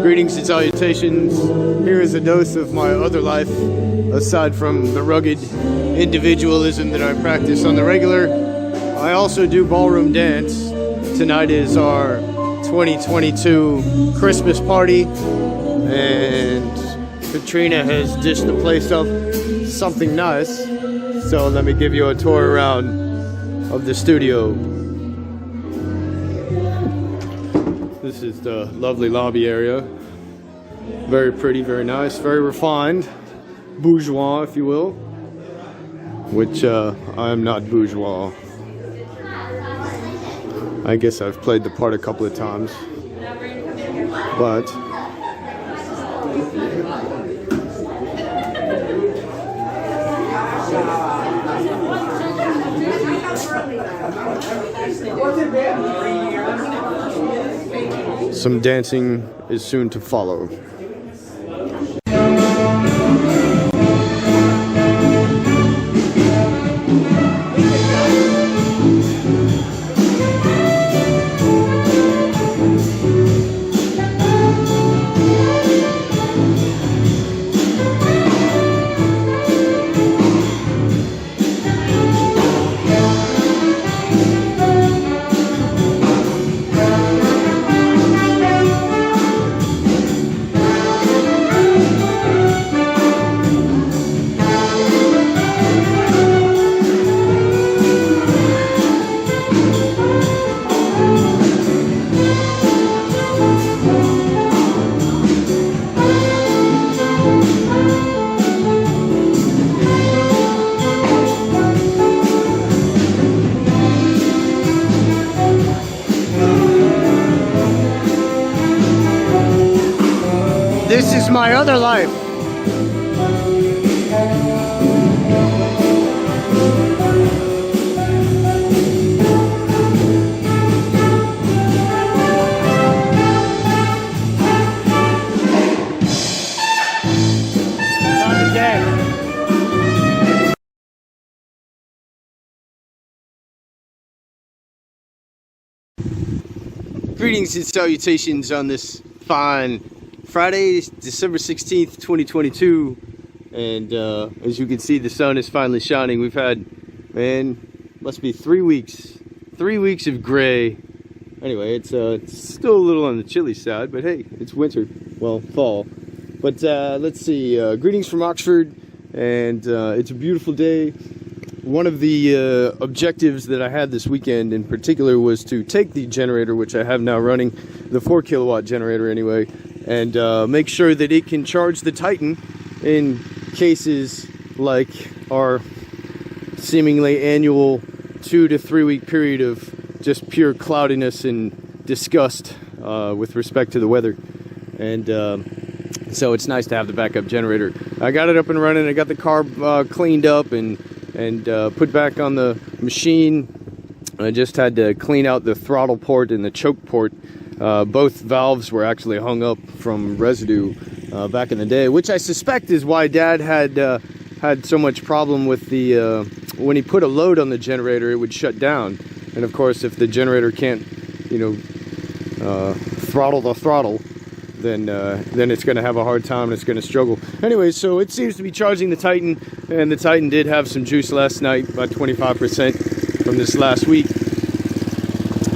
Greetings and salutations. Here is a dose of my other life, aside from the rugged individualism that I practice on the regular. I also do ballroom dance. Tonight is our 2022 Christmas party, and Katrina has dished the place up something nice. So let me give you a tour around of the studio. This is the lovely lobby area. Very pretty, very nice, very refined. Bourgeois, if you will. Which I am not bourgeois. I guess I've played the part a couple of times. But some dancing is soon to follow. This is my other life. Greetings and salutations on this fine Friday, December 16th, 2022, and as you can see, the sun is finally shining. We've had, must be 3 weeks of gray. Anyway, it's still a little on the chilly side, but hey, it's winter, well, fall. But let's see, greetings from Oxford, and it's a beautiful day. One of the objectives that I had this weekend in particular was to take the generator, which I have now running, the 4 kilowatt generator anyway, and make sure that it can charge the Titan in cases like our seemingly annual 2 to 3 week period of just pure cloudiness and disgust with respect to the weather. And so it's nice to have the backup generator. I got it up and running. I got the car cleaned up and put back on the machine. I just had to clean out the throttle port and the choke port. Both valves were actually hung up from residue back in the day, which I suspect is why Dad had so much problem with the when he put a load on the generator, it would shut down. And of course, if the generator can't, throttle the throttle, then it's going to have a hard time and it's going to struggle. Anyway, so it seems to be charging the Titan, and the Titan did have some juice last night, about 25% from this last week.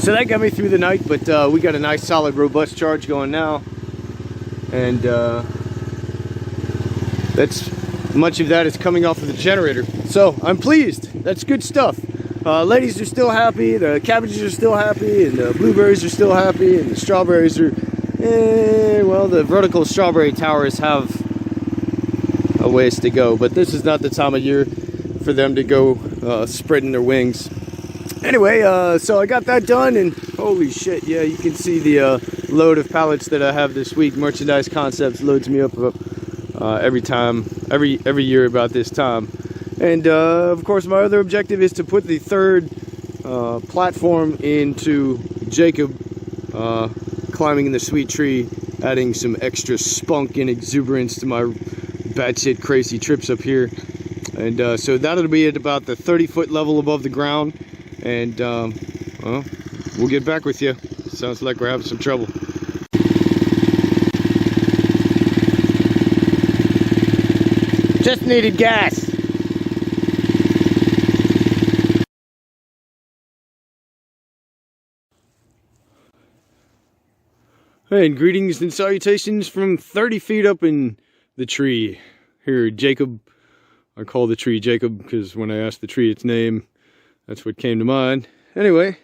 So that got me through the night, but we got a nice solid robust charge going now, and much of that is coming off of the generator. So I'm pleased. That's good stuff. Ladies are still happy, the cabbages are still happy, and the blueberries are still happy, and the strawberries are, well, the vertical strawberry towers have a ways to go, but this is not the time of year for them to go spreading their wings. Anyway, so I got that done, and holy shit, yeah, you can see the load of pallets that I have this week. Merchandise Concepts loads me up every year about this time. And of course, my other objective is to put the third platform into Jacob, climbing the sweet tree, adding some extra spunk and exuberance to my batshit crazy trips up here. And so that'll be at about the 30-foot level above the ground. And well, we'll get back with you. Sounds like we're having some trouble. Just needed gas. Hey, and greetings and salutations from 30 feet up in the tree. Here, Jacob. I call the tree Jacob because when I asked the tree its name, that's what came to mind. Anyway,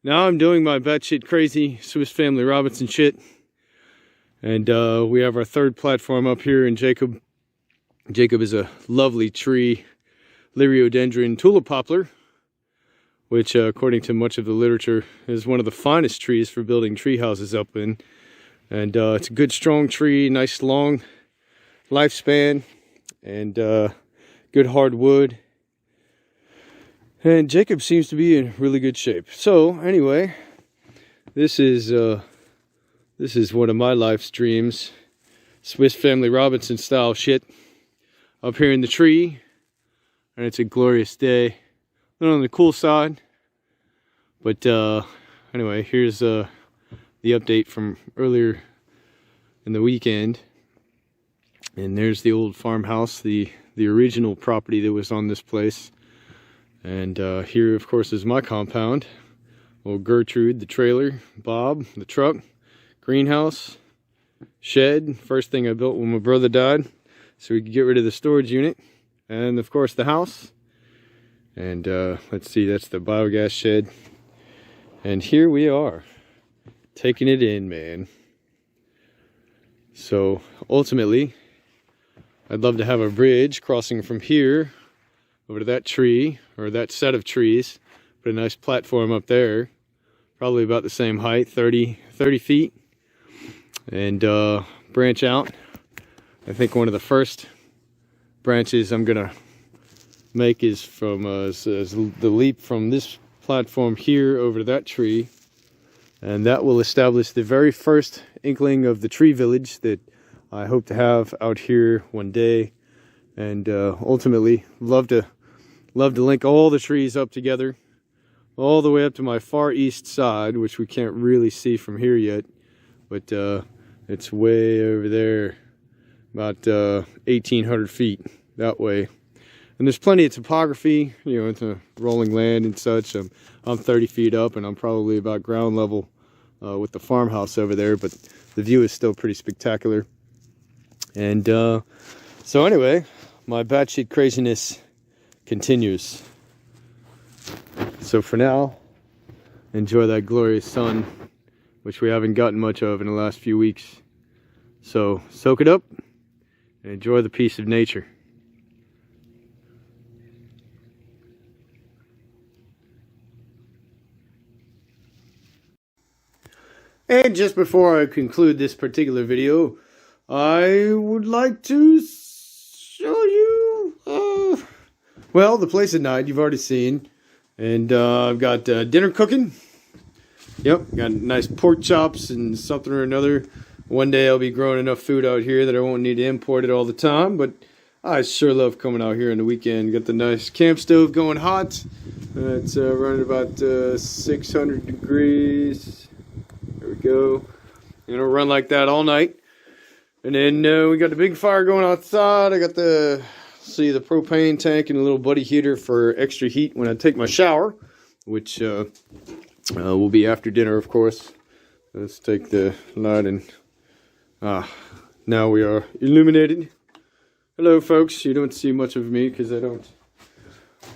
now I'm doing my batshit crazy Swiss Family Robinson shit. And we have our third platform up here, and Jacob is a lovely tree, Liriodendron tulip poplar, which according to much of the literature is one of the finest trees for building tree houses up in. And it's a good strong tree, nice long lifespan, and good hard wood. And Jacob seems to be in really good shape. So anyway, this is one of my life's dreams, Swiss Family Robinson style shit, up here in the tree, and it's a glorious day. Not on the cool side, but anyway, here's the update from earlier in the weekend. And there's the old farmhouse, the original property that was on this place. And here, of course, is my compound. Old Gertrude, the trailer, Bob, the truck, greenhouse, shed. First thing I built when my brother died, so we could get rid of the storage unit. And, of course, the house. And let's see, that's the biogas shed. And here we are, taking it in, man. So, ultimately, I'd love to have a bridge crossing from here over to that tree, or that set of trees. Put a nice platform up there, probably about the same height, 30 feet. And branch out. I think one of the first branches I'm gonna make is from the leap from this platform here over to that tree, and that will establish the very first inkling of the tree village that I hope to have out here one day. And ultimately love to link all the trees up together all the way up to my far east side, which we can't really see from here yet, but it's way over there, about 1,800 feet that way. And there's plenty of topography, you know, it's a rolling land and such. I'm 30 feet up, and I'm probably about ground level with the farmhouse over there, but the view is still pretty spectacular. And so anyway, my batshit craziness continues. So for now, enjoy that glorious sun, which we haven't gotten much of in the last few weeks. So soak it up and enjoy the peace of nature. And just before I conclude this particular video, I would like to show you, well, the place at night you've already seen. And I've got dinner cooking. Yep, got nice pork chops and something or another. One day I'll be growing enough food out here that I won't need to import it all the time. But I sure love coming out here on the weekend. Got the nice camp stove going hot. It's running about 600 degrees. There we go. And it'll run like that all night. And then we got the big fire going outside. I got the propane tank and a little buddy heater for extra heat when I take my shower, which will be after dinner, of course. Let's take the light, and now we are illuminated. Hello, folks. You don't see much of me because I don't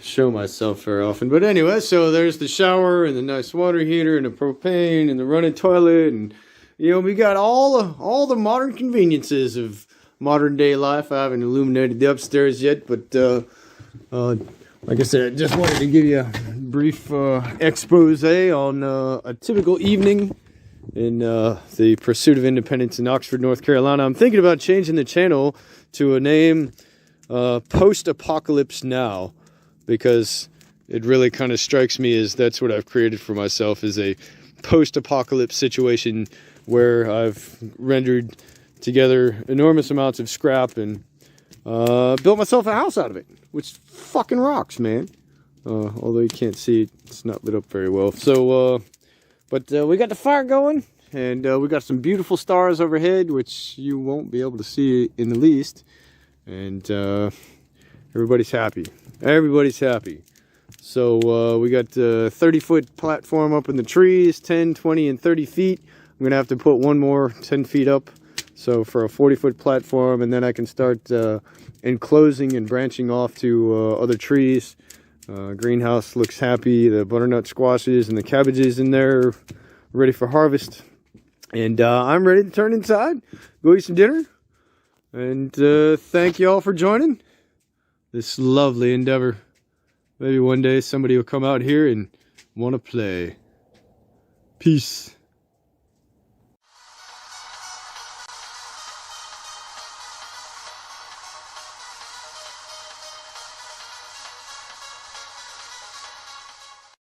show myself very often. But anyway, so there's the shower and the nice water heater and the propane and the running toilet, and you know, we got all the modern conveniences of modern day life. I haven't illuminated the upstairs yet, but like I said, I just wanted to give you a brief expose on a typical evening in the pursuit of independence in Oxford, North Carolina. I'm thinking about changing the channel to a name, Post-Apocalypse Now, because it really kind of strikes me as that's what I've created for myself, is a post-apocalypse situation where I've rendered together enormous amounts of scrap and built myself a house out of it, which fucking rocks, man. Although you can't see it, it's not lit up very well. So, but we got the fire going, and we got some beautiful stars overhead, which you won't be able to see in the least. and everybody's happy. Everybody's happy. So we got a 30-foot platform up in the trees, 10, 20, and 30 feet. I'm going to have to put one more 10 feet up, so for a 40-foot platform, and then I can start enclosing and branching off to other trees. Greenhouse looks happy. The butternut squashes and the cabbages in there are ready for harvest. And I'm ready to turn inside, go eat some dinner. And thank you all for joining this lovely endeavor. Maybe one day somebody will come out here and want to play. Peace.